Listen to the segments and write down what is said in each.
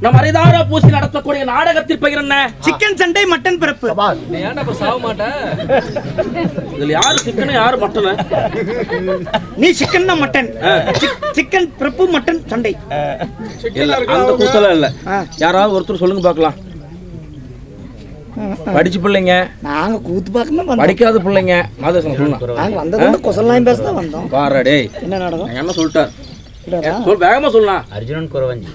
நம் அரிதார பூசி நடத்தக்கூடிய நாடகத்தில் பெயர் என்ன? சிக்கன் சண்டை மட்டன் பிறப்பு. ஏன்டா இப்ப சாவ மாட்டேன்? இதுல யாரு சிக்கன் யாரு மட்டன்? நீ சிக்கன் தான் மட்டன். சிக்கன் பிறப்பு மட்டன் சண்டை. அந்த கூத்தல இல்ல. யாராவது ஒருத்தர் சொல்லுங்க பார்க்கலாம். படிச்சு பிள்ளைங்க நாங்க கூத்து பார்க்கணும். படிக்காத பிள்ளைங்க மாதம் சொல்லலாம். நாங்க வந்தது கொசல்லாம் பேச தான் வந்தோம். பாரு டேய் என்ன நாடகம்? என்ன சொல்லிட்டார்? சொல் வேகமா சொல்லலாம். அர்ஜுனன் குறவஞ்சி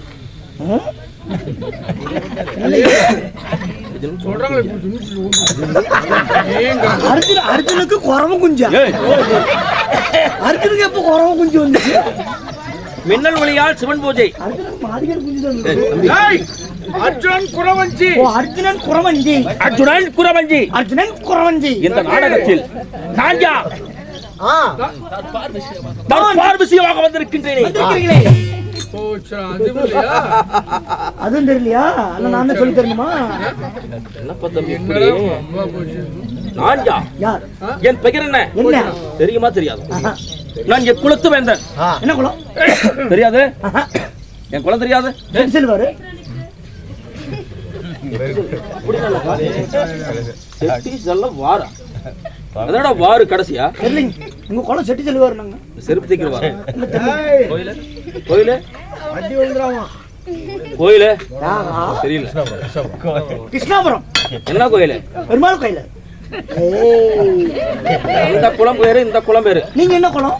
அர்ஜுனுக்கு குறவ குஞ்சா? அர்ஜுனுக்கு எப்ப குறவ குஞ்சு வந்து? மின்னல் ஒளியால் சிவன் பூஜை. அர்ஜுனன் குறவஞ்சி. அர்ஜுனன் குறவஞ்சி. அர்ஜுனன் குறவஞ்சி. அர்ஜுனன் குறவஞ்சி. இந்த நாடகத்தில் நான் யார்? தர்பார் விஷயமாக வந்திருக்கின்றேனே. அதுவும் தெரியலையா? நான் தான் சொல்லி தரணுமா? நான் யார்? என் பெயர் என்ன? தெரியுமா தெரியாது? நான் என் குலத்து வேந்தன். என்ன குலம்? தெரியாது? என் குலம் தெரியாது? செல்வாரு வாரா அதோட வாரு கடைசியா உங்க குளம் செட்டி செல்வாரு. நாங்க செருப்பு தைக்கிறவா? கோயிலு தெரியல. கிருஷ்ணாபுரம். என்ன கோயிலு? பெருமாள் கோயிலு. இந்த குளம் பேரு, இந்த குளம் பேரு. நீங்க என்ன குளம்?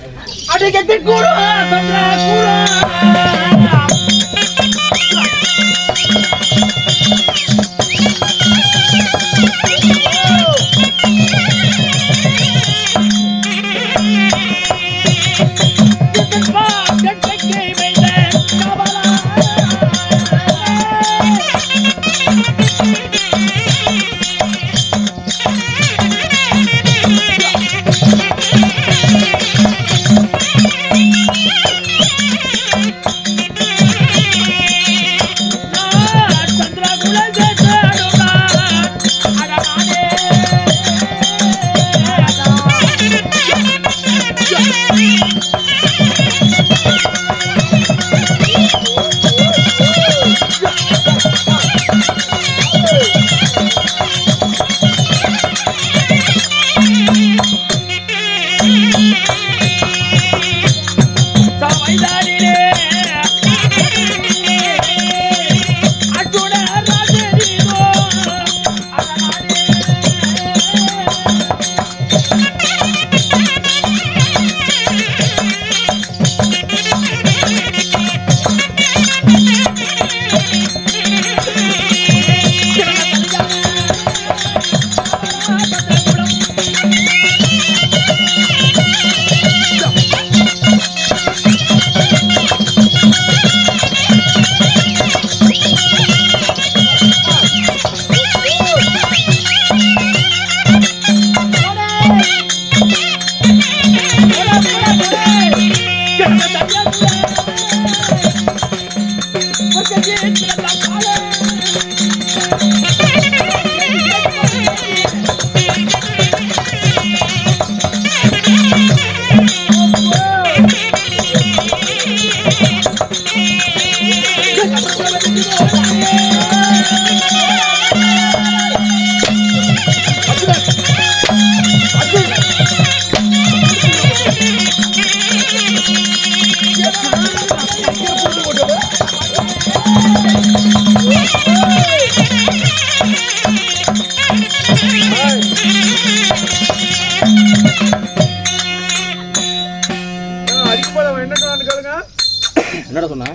என்னடா சொன்ன?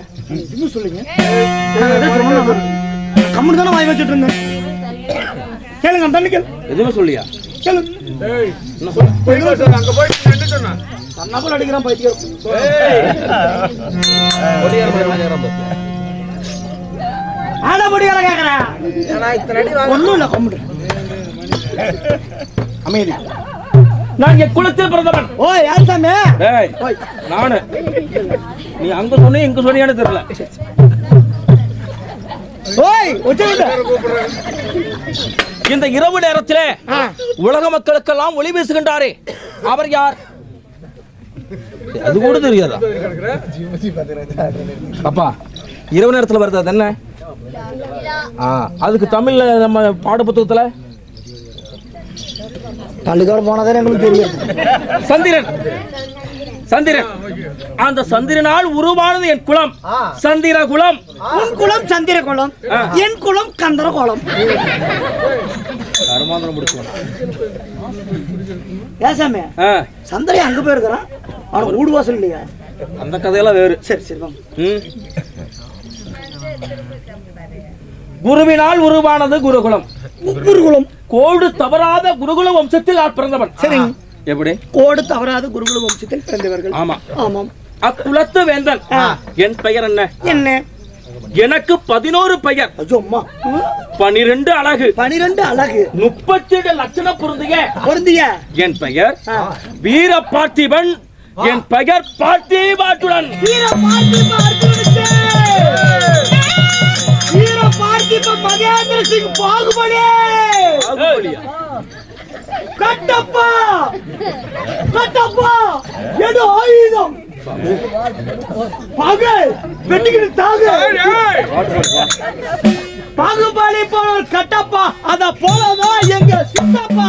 சொல்லுங்க. கம்முனு தானே வாய் வச்சுட்டு இருந்தேன். கேளுங்க தண்ணி கேளு. எதுவுமே சொல்லியா? கேளு. என்ன சொல்ல? அங்க போய் நின்னு சொன்னா தன்னபோல அடிக்கிறான் பைத்தியம். ஆடபடியால கேக்குறேன். ஒண்ணும் இல்ல கம்முனு. அமைதி. நான் என் குலத்தில் பிறந்தவன். ஓய் யார் சாமி? டேய் நானு. நீ அங்க சொன்னே இங்க சொன்னியானே தெரியல. ஓய் ஒச்சேங்க. இந்த இரவு நேரத்திலே உலக மக்களுக்கெல்லாம் ஒளி வீசுகின்றாரே அவர் யார்? அது கூட தெரியாதா? அப்பா இரவு நேரத்துல வருது அது என்ன? அதுக்கு தமிழ்ல நம்ம பாட புத்தகத்துல பள்ளிக்கூடம் போனதே எங்களுக்கு தெரியும். சந்திரன். சந்திரன். அந்த சந்திரனால் உருவானது என் குலம், சந்திர குலம். உன் குலம் சந்திர குலம், என் குலம் கந்தர குலம். கர்மாந்திரம் முடிச்சு ஏசாமே சந்திரன் அங்க போயிருக்கிறான், அவன் வீடு வாசல் இல்லையா? அந்த கதையெல்லாம் வேறு. சரி சரி வாங்க. குருவினால் உருவானது குருகுலம். குருகுலம் கோடு தவறாத குருகுல வம்சத்தில் நான் பிறந்தவன். சரி. எப்படி? கோடு தவறாத குருகுல வம்சத்தில் பிறந்தவர்கள். ஆமா ஆமாம். அக்குலத்து வேந்தன். என் பெயர் என்ன? என்ன? எனக்கு 11 பெயர். ஐயோ அம்மா. 12 அழகு. 12 அழகு. 37 லட்சணம் பொருந்திய என் பெயர் வீர பார்த்திபன். என் பெயர் பார்த்திபாட்டுடன். வீர பார்த்திப மகேந்திர சிங் பாகுபலி. கட்டப்பா கட்டப்பா எடு ஆயுதம் பகல் வெட்டிக்கிட்டு தாகு. பாகுபலி போல கட்டப்பா, அத போலதான் எங்க சித்தப்பா.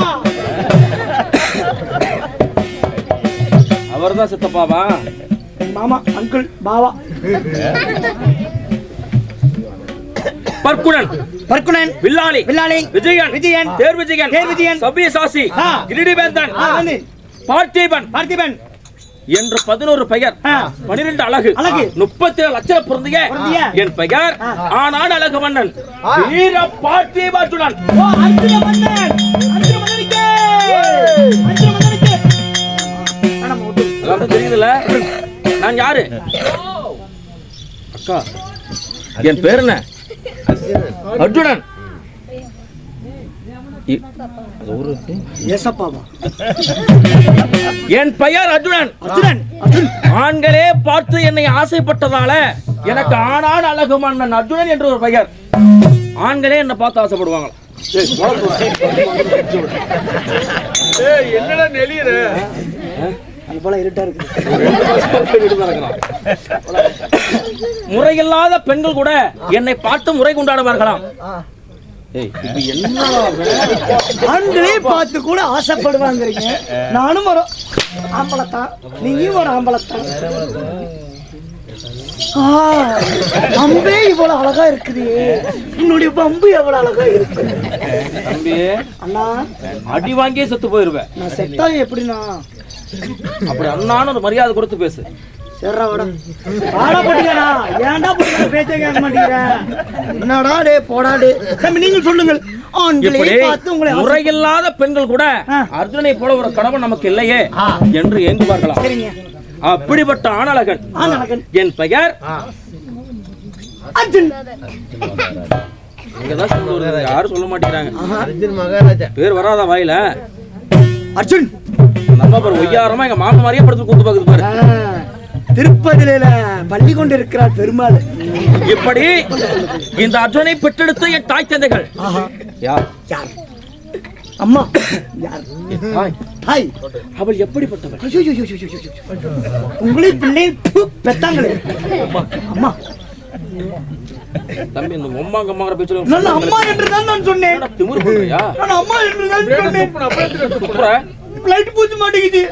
அவர்தான் சித்தப்பாவா? மாமா, அங்கிள், பாவா. பர்க்குணன். பர்க்குணன். வில்லாளி. வில்லாளி. விஜயன். விஜயன். தேர் விஜயன். தேர் விஜயன். சபியசாசி. கிரீடிவேந்தன். பார்த்திபன். பார்த்திபன் என்று 11 பெயர். 12 அழகு. 37 லட்சணம் பொருந்திய என் பெயர் ஆனான் அழகு மன்னன் வீர பார்த்திபாட்டுடன். அர்ஜுன மன்னன். அர்ஜுன மன்னனுக்கு. அர்ஜுன மன்னனுக்கு. எல்லாரும் தெரியுதுல நான் யாரு? அக்கா, என் பேர் என்ன? அர்ஜுனன். என் பெயர் அர்ஜுனன். ஆண்களே பார்த்து என்னை ஆசைப்பட்டதால எனக்கு ஆனான் அழகு மன்னன் அர்ஜுனன் என்று ஒரு பெயர். ஆண்களே என்ன பார்த்து ஆசைப்படுவாங்க. என்னடா நெளியற? முறையில்லாத பெண்கள் கூட என்னை பார்த்து முறை கொண்டாடுவார்களாம். ஆண்களே பார்த்து கூட ஆசைப்படுவாங்க. நானும் ஒரு ஆம்பளத்தான், நீயும் ஒரு ஆம்பளத்தான். அம்பே இவ்வளவு அழகா இருக்குது, உன்னுடைய பம்பு எவ்வளவு அழகா இருக்கு. தம்பி அண்ணா, அடி வாங்கியே செத்து போயிருவேன். நான் செத்தா எப்படின்னா அப்படி அண்ணான்னு ஒரு மரியாதை கொடுத்து பேசு. சரிடா வாடா. ஆடா போட்டீங்கடா, ஏன்டா போட்டீங்க? பேச்சே கேட்க மாட்டீங்க. என்னடா டே போடா டே. தம்பி நீங்கள் சொல்லுங்கள். முறையில்லாத பெண்கள் கூட அர்ஜுனை போல ஒரு கணவன் நமக்கு இல்லையே என்று ஏங்குவார்களாம். அப்படிப்பட்ட ஆணழகன் என் பெயர் அர்ஜுன். யாரும் சொல்ல மாட்டேங்கிறாங்க. பேர் வராதா வாயில? அர்ஜுன் நம்ம ஒய்யாரமா எங்க மாமா மாதிரியே படுத்து கூத்து பாக்குது பாரு. திருப்பதியில பள்ளி கொண்டு இருக்கிறார் பெருமாள். இப்படி இந்த அர்ஜுனை பெற்றெடுத்த என் தாய் தந்தைகள் யார்? அம்மா. யார்? தாய். அவள் எப்படிப்பட்டவள்? உங்களை பிள்ளை பெத்தாங்களே அம்மா. தம்பி இந்த அம்மாங்க அம்மாங்கற பேச்சல நான் அம்மா என்று தான் நான் சொன்னேன். திமிரு பண்றியா? நான் அம்மா என்று தான் சொன்னேன். லைட் பூஜை மாட்டேங்குது.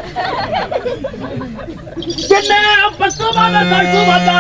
என்ன பசுமாதா தாழ்த்துமாதா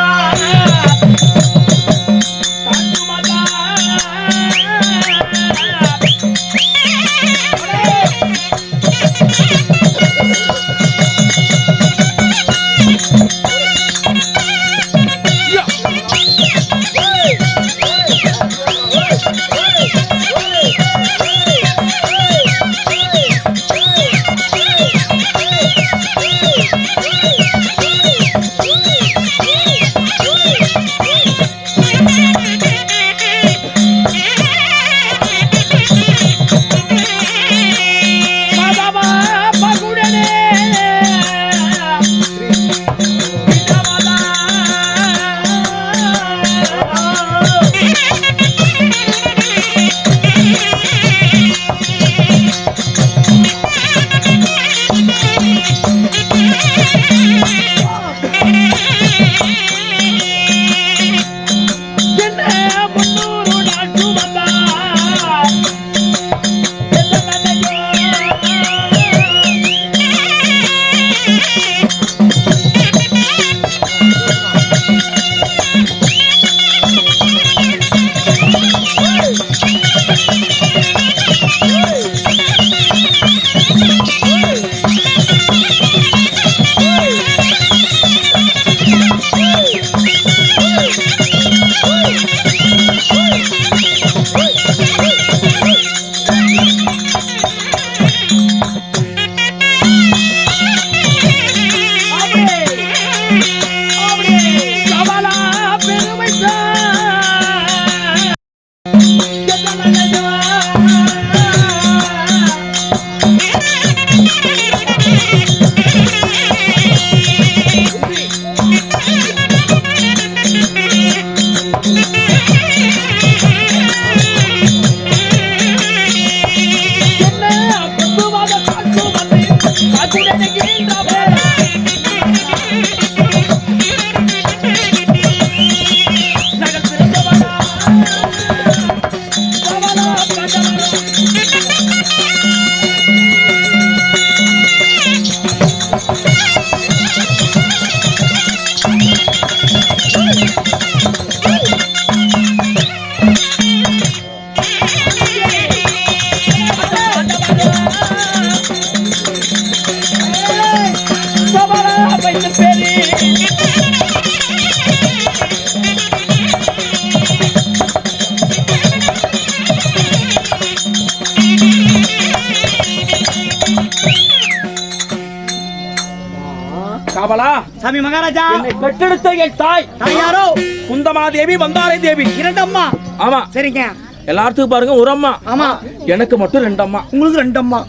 சாமி மகாராஜா, என்னை பெற்றெடுத்த என் தாய் யாரோ குந்தமாதேவி வந்தாரை தேவி. 2 அம்மா. ஆமா. சரிங்க. எல்லாத்துக்கும் பாருங்க ஒரு அம்மா. ஆமா. எனக்கு மட்டும் 2 அம்மா. உங்களுக்கு 2 அம்மா.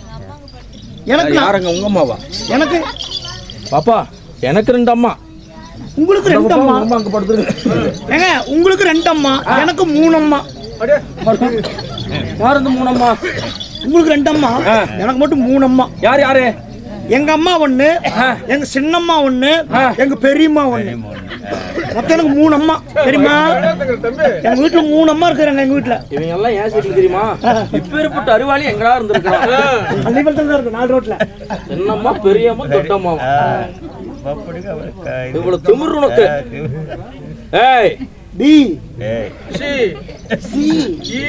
எனக்கு யாருங்க உங்க அம்மாவா? எனக்கு பாப்பா எனக்கு 2 அம்மா. உங்களுக்கு 2 அம்மா. அம்மா அங்க படுத்துருக்கு. ஏங்க உங்களுக்கு 2 அம்மா, எனக்கு 3 அம்மா. யாரு இந்த 3 அம்மா? உங்களுக்கு 2 அம்மா, எனக்கு மட்டும் 3 அம்மா. யார் யாரு? எங்க அம்மா 1, எங்க சின்னம்மா 1, எங்க பெரியம்மா 1. மொத்தம் எனக்கு 3 அம்மா. தெரியுமா? எங்க வீட்டுல 3 அம்மா இருக்கிறாங்க. எங்க வீட்டுல இவங்க எல்லாம் ஏன் சீட்டு தெரியுமா? இப்பேற்பட்ட அறிவாளி எங்கடா இருந்திருக்காங்க. தான் இருக்கு 4 ரோட்ல. சின்னம்மா பெரியம்மா தொட்டம்மா. இவ்வளவு திமிரு உனக்கு. ஏய் D C C E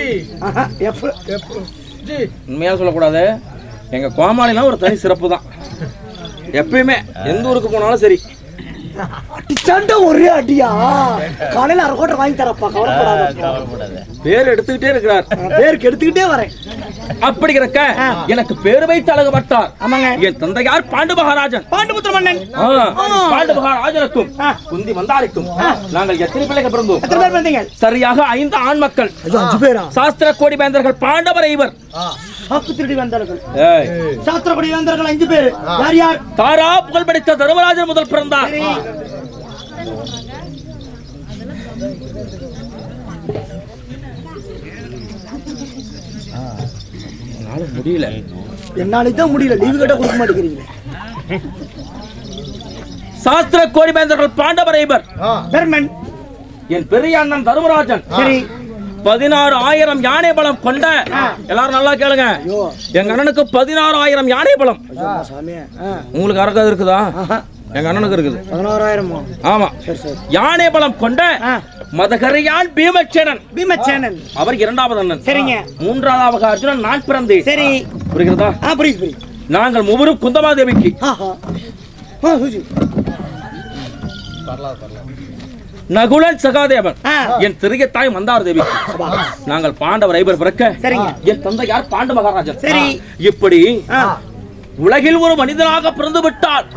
F G. உண்மையா சொல்லக்கூடாது. எங்க கோமாளிலாம் ஒரு தனி சிறப்பு தான். எப்பயுமே எந்த ஊருக்கு போனாலும் சரி அடிச்சாண்ட ஒரே அடியா. காலையில 1/2 கோட்டை வாங்கி தரப்பா, கவலைப்படாத. பேர் எடுத்துக்கிட்டே இருக்கிறார். பேருக்கு எடுத்துக்கிட்டே வரேன். அப்படி இருக்க எனக்கு பேர் வைத்து அழகப்பட்டார். ஆமாங்க. என் தந்தையார் பாண்டு மகாராஜன். பாண்டுபுத்திர மன்னன். பாண்டு மகாராஜனுக்கும் குந்தி வந்தாருக்கும் நாங்கள் எத்தனை பிள்ளைகள் பிறந்தோம்? எத்தனை பேர் வந்தீங்க? சரியாக 5 ஆண் மக்கள். 5 பேரா? சாஸ்திர கோடி வேந்தர்கள் பாண்டவர் ஐவர். சாக்கு திருடி வந்தார்கள். சாஸ்திர கோடி வேந்தர்கள் 5 பேர். யார் யார்? தாரா புகழ் படித்த தர்மராஜன் முதல் பிறந்தார். முடியல, என்னால தான் முடியல. லீவு கேட்டா கொடுக்க மாட்டேங்கிறீங்க. சாஸ்திர கோடி வேந்தர்கள் பாண்டவர் ஐவர். என் பெரிய அண்ணன் தர்மராஜன். சரி. 16,000 யானை பலம் கொண்ட, எல்லாரும் நல்லா கேளுங்க, எங்க அண்ணனுக்கு 16,000 யானை பலம். உங்களுக்கு அரக்கது இருக்குதா? எங்க அண்ணனுக்கு இருக்குது 16,000. ஆமா. யானை பலம் கொண்ட மதகரியான் பீமசேனன். பீமசேனன் அவர் 2வது அண்ணன். சரிங்க. 3வது அர்ஜுனன் நான் பிறந்தேன். சரி. புரிகிறதா? புரியுது. நாங்கள் மூவரும் குந்தமாதேவிக்கு நகுலன் சகாதேவன், என் திரிய தாய் மந்தார தேவி. நாங்கள் பாண்டவர் ஐவர் பிறக்க என் தந்தை யார் பாண்டு மகாராஜன். சரி. இப்படி உலகில் ஒரு மனிதனாக பிறந்து விட்டால்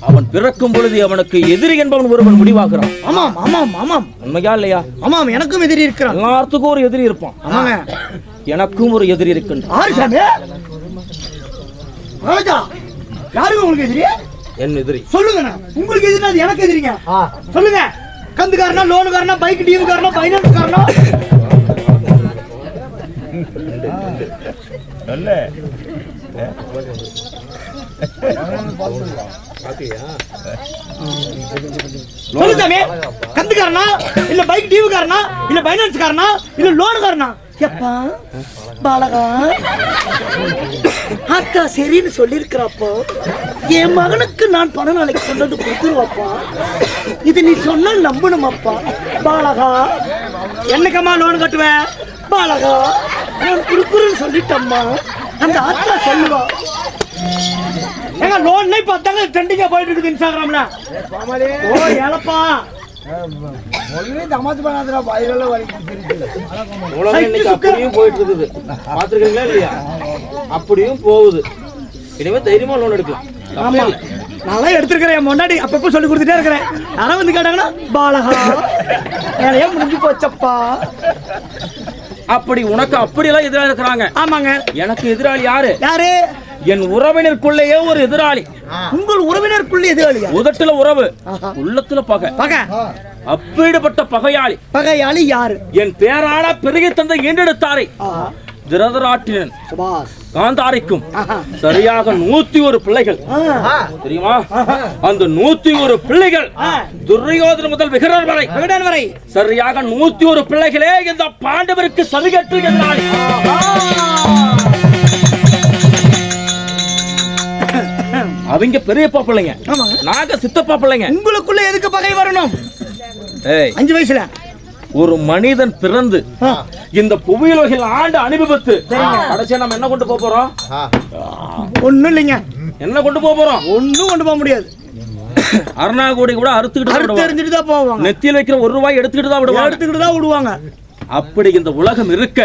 அவன் பிறக்கும் பொழுது அவனுக்கு எதிரி என்பவன் ஒருவன் முடிவாகிறான். ஆமாம் ஆமாம் ஆமாம். உண்மையா இல்லையா? ஆமாம். எனக்கும் எதிரி இருக்கிறான். எல்லாத்துக்கும் ஒரு எதிரி இருப்பான். ஆமாங்க. எனக்கும் ஒரு எதிரி இருக்கின்றான். யாருக்கு உங்களுக்கு எதிரி? என் எதிரி. சொல்லுங்க. உங்களுக்கு எதிரினா அது எனக்கு எதிரிங்க. சொல்லுங்க. கந்துக்காரனா, லோனுக்காரனா, பைக் டியூக்காரனா, ஃபைனான்ஸ் காரனா? நல்ல சொல்லு சாமி. கந்துக்காரனா, இல்ல பைக் டியூக்காரனா, இல்ல ஃபைனான்ஸ் காரனா, இல்ல லோனுக்காரனா? எப்பா பாலகா, அக்கா சரின்னு சொல்லிருக்கிறப்போ என் மகனுக்கு நான் பணம் நாளைக்கு கொண்டு கொடுத்துருவாப்பா. இது நீ சொன்னா நம்பணுமாப்பா. பாலகா, என்னக்கம்மா லோன் கட்டுவேன்? பாலகா, நான் கொடுக்குறேன்னு சொல்லிட்டம்மா. அந்த அக்கா சொல்லுவா. ஏங்க லோன்னே பார்த்தாங்க ட்ரெண்டிங்கா போயிட்டு இருக்குது இன்ஸ்டாகிராம்ல. ஓ ஏலப்பா, அப்படியும் போயிட்டு இருக்குது. பாத்துருக்கீங்களா இல்லையா? அப்படியும் போகுது. இனிமே தைரியமா லோன் எடுக்கலாம். ஆமா, நான் எடுத்துருக்கிறேன். முன்னாடி அப்பப்போ சொல்லி கொடுத்துட்டே இருக்கிறேன். யாரும் வந்து கேட்டாங்கன்னா பாலகா வேலையா முடிஞ்சு போச்சப்பா. அப்படி உனக்கு அப்படியெல்லாம் எதிராளி இருக்கிறாங்க. ஆமாங்க. எனக்கு எதிராளி யாரு? யாரு? என் உறவினருக்குள்ளேயே ஒரு எதிராளி. உங்கள் உறவினருக்குள்ள எதிராளியா? உதட்டுல உறவு, உள்ளத்துல பகை. பகை. அப்படிப்பட்ட பகையாளி. பகையாளி யாரு? என் பேரான பெருகி தந்தை ஈண்டெடுத்தாரை திருதராட்டிரன் காந்தாரிக்கும் சரியாக 101 பிள்ளைகள். தெரியுமா? அந்த 101 பிள்ளைகள் துரியோதன முதல் விகடன் வரை சரியாக 101 பிள்ளைகளே இந்த பாண்டவருக்கு சரிகட்டு என்றால் அவங்க பெரியப்பா பிள்ளைங்க, நாங்க சித்தப்பா பிள்ளைங்க. உங்களுக்குள்ள எதுக்கு பகை வரணும்? 5 வயசுல ஒரு மனிதன் பிறந்து இந்த புவியுலகில் ஆண்டு அனுபவித்து கடைசியா நம்ம என்ன கொண்டு போறோம்? ஒண்ணும் இல்லைங்க. என்ன கொண்டு போறோம்? ஒண்ணும் கொண்டு போக முடியாது. அருணாகோடி கூட அறுத்துக்கிட்டு தான் போவாங்க. நெத்தியில் வைக்கிற 1 ரூபாய் எடுத்துக்கிட்டு தான் விடுவாங்க. அப்படி இந்த உலகம் இருக்க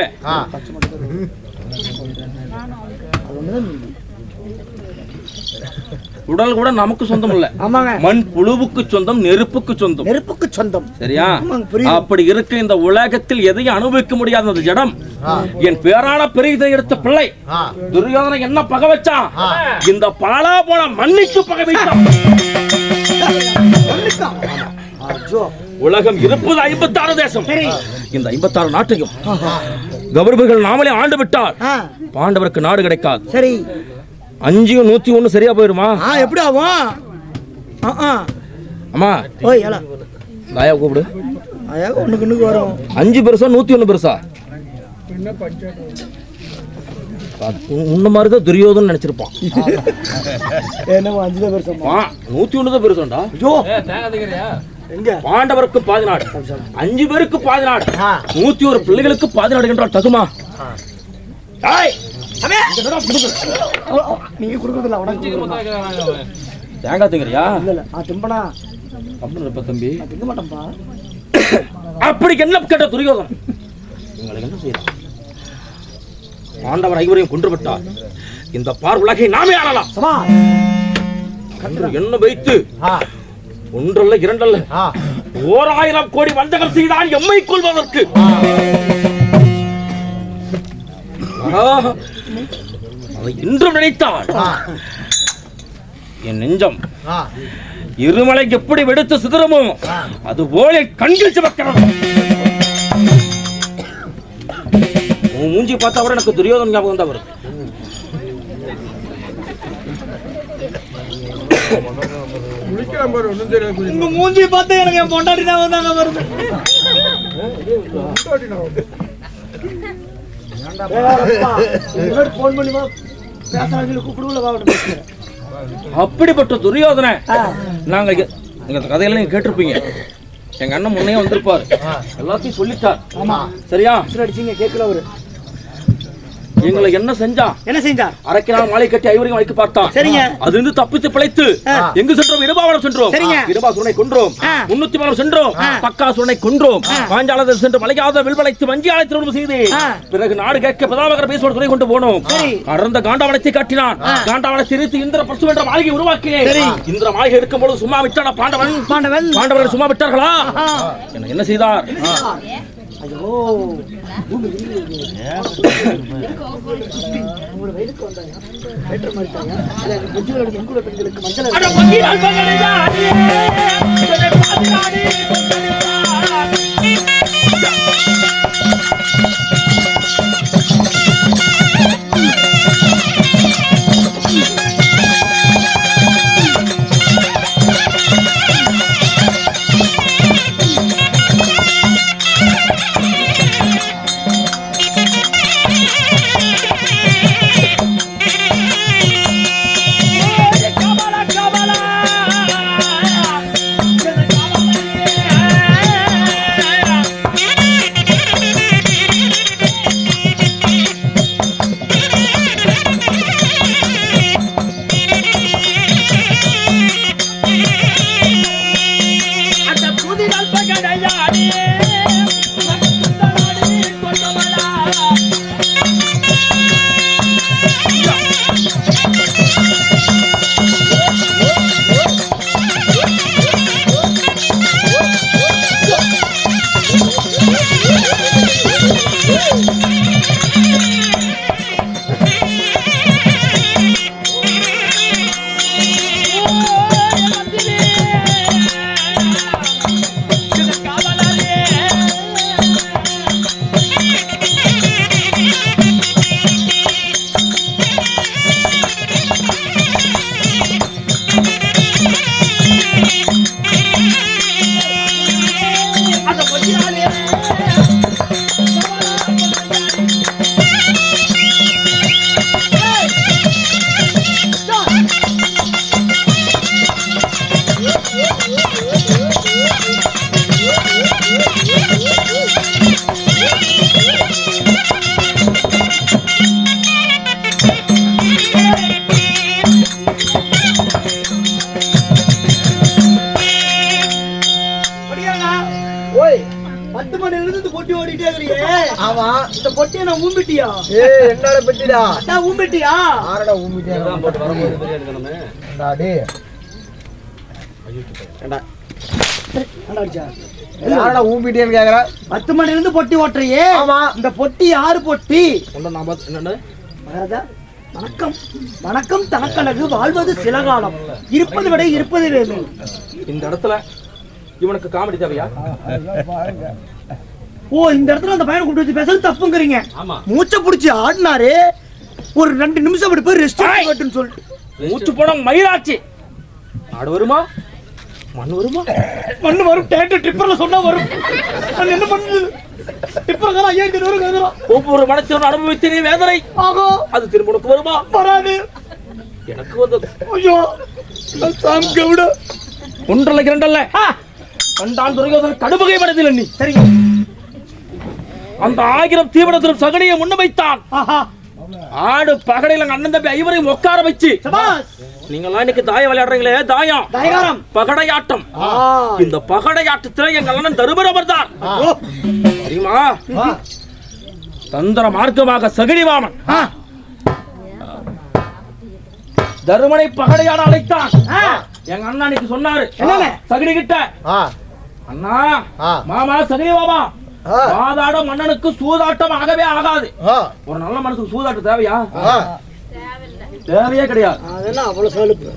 உடல் கூட நமக்கு சொந்தம் இல்ல. ஆமாங்க. மண் புழுவுக்கு சொந்தம், நெருப்புக்கு சொந்தம். நெருப்புக்கு சொந்தம். சரியா? ஆமாங்க, புரியுது. அப்படி இருக்க இந்த உலகத்தில் எதையும் அனுபவிக்க முடியாத அந்த ஜடம் என் பேரான பெரிய எடுத்த பிள்ளை துரியோதனை என்ன பகை வச்சான்? இந்த பாலா போன மண்ணுக்கு பகை வைத்தான். உலகம் இருப்பது 56 தேசம். இந்த 56 நாட்டையும் கௌரவர்கள் நாமளே ஆண்டு விட்டால் பாண்டவருக்கு நாடு கிடைக்காது. சரி, 5 101 சரியா போயிருமா? எப்படி ஆகும்? அம்மா ஓய் ஏலா தாயா கூப்பிடு. ஆயா ஒண்ணுக்கு வரும். 5 பெருசா 101 பெருசா? உன்ன மாதிரிதான் துரியோதன் நினைச்சிருப்பான். என்ன 5 தான் பெருசா? 101 தான் பெருசாண்டா. பாண்டவருக்கு பாதி நாடு, 5 பேருக்கு பாதி நாடு, 101 பிள்ளைகளுக்கு பாதி நாடு என்றால் தகுமா? நீங்க கொடுக்கறதுல தேங்காய் திங்கறியா? திம்பனா தம்பி திங்க மாட்டேன்பா. அப்படி என்ன கேட்ட துரியோதன் உங்களுக்கு என்ன செய்யலாம்? பாண்டவர் 5 கொன்று விட்டார். இந்த பார் உலகை நாமே ஆளலாம். என்ன வைத்து ஒன்றல்ல இரண்டல்ல 1000 கோடி வஞ்சகம் செய்தான் எம்மை கொள்வதற்கு. அதை இன்றும் நினைத்தால் என் நெஞ்சம் இருமலை எப்படி வெடித்து சிதறமோ அது போல கண்கள் சிவக்கிறது. மூஞ்சி பார்த்தா கூட எனக்கு துரியோதன் ஞாபகம் தான் வருது. உங்க மூஞ்சி பார்த்தா எனக்கு என் பொண்டாட்டி ஞாபகம் தாங்க வருது. போன் பண்ணி அப்படிப்பட்ட துரியோதனை நாங்க எங்க கதையெல்லாம் நீங்க கேட்டிருப்பீங்க. எங்க அண்ணன் முன்னையே வந்திருப்பாரு, எல்லாத்தையும் சொல்லிட்டார். சரியா? அடிச்சீங்க கேட்கல அவரு. எங்களை என்ன செஞ்சான்? என்ன செஞ்சார்? அரைக்கினால் மாலை கட்டி 5 வைக்க பார்த்தான். சரிங்க. அது இருந்து தப்பித்து பிழைத்து எங்கு சென்றோம்? இடபாவனம் சென்றோம். இடபாசுரனை கொன்றோம். 300 சென்றோம். பக்காசுரனை கொன்றோம். பாஞ்சாலத்தை சென்று மலையாத வில்வளைத்து வஞ்சியாலை திருமணம் செய்து பிறகு நாடு கேட்க பிரதாபகர பேசுவோர் துணை கொண்டு போனோம். அடர்ந்த காண்டாவனத்தை காட்டினான். காண்டாவனத்தை இருந்து இந்திர பசு என்ற மாளிகை உருவாக்கினேன். இந்திர மாளிகை இருக்கும் பொழுது சும்மா விட்டான பாண்டவர்கள் சும்மா விட்டார்களா? என்ன செய்தார்? ஐயோ வயலுக்கு வந்தாங்க பெண்களுக்கு மஞ்சள் 10 மணில இருந்து இந்த பொட்டி ஓடிட்டே இருக்கறியே. ஆமா. இந்த பொட்டியை நான் ஊம்பிட்டியா? ஏய் என்னடா பெட்டிடா? நான் ஊம்பிட்டியா? ஆறடா ஊம்பிட்டியா? போட்டு வரும்போது பெரிய எடுக்கணுமே. டேய். ஏண்டா அடாச்சா. யாரடா ஊம்பிட்டியேன்னு கேக்குற? 10 மணில இருந்து பொட்டி ஓட்டறியே. ஆமா. இந்த பொட்டி யாரு பொட்டி? ஒண்ணு நான் பார்த்து என்னன்னு மகாராஜா, வணக்கம். வணக்கம் தனக்கழகு, வாழ்வது சில காலம், இருப்பது விட இருப்பது வேணும். இந்த இடத்துல இவனுக்கு காமெடி தேவையா? ஓ, இந்த இடத்துல அந்த பையனை கூப்பிட்டு வச்சு பேசுறது தப்புங்கிறீங்க. ஆமா. மூச்சை பிடிச்சி ஆடினாரு, ஒரு 2 நிமிஷம் அப்படி போய் ரெஸ்ட் எடுக்கட்டும்னு சொல்லிட்டு. மூச்சு போன மயிராச்சு. ஆடு வருமா? மண் வருமா? மண்ணு வரும். டிப்பர்ல சொன்னா வரும். நான் என்ன பண்ணுது? டிப்பர் காரா ஏன் இது வரும் கேக்குறா. ஒவ்வொரு மனசோட அனுபவித்தே வேதனை. ஆகோ, அது திரும்ப உனக்கு வருமா? வராது. எனக்கு வந்தது. ஐயோ, நான் சாம் கவுட. ஒன்றல்ல இரண்டல்ல. கண்டான் துரியோதன கடுபகை மனதில் நீ. சரிங்க. அந்த 1000 தீவிரத்திலும் சகனியை முன்ன வைத்தான். ஆஹா, ஆடு பகடையில அண்ணன் தம்பி ஐவரையும் உட்கார வச்சு, சபாஸ். நீங்களாம் இன்னைக்கு தாயம் விளையாடுறீங்களே, தாயம் தாயகாரம், பகடையாட்டம். இந்த பகடையாட்டத்துல எங்க அண்ணன் தருமரவர் தான் தெரியுமா? தந்திர மார்க்கமாக சகனிவாமன் தருமனை பகடையாட அழைத்தான். எங்க அண்ணா அன்னைக்கு சொன்னாரு என்னன்னு? சகனி கிட்ட, அண்ணா மாமா சகனிவாமா, வாதாட மன்னனுக்கு சூதாட்டம் ஆகவே ஆகாது. ஒரு நல்ல மனசுக்கு சூதாட்டம் தேவையா? தேவையே கிடையாது. அதெல்லாம் அவ்வளவு சலுப்பு.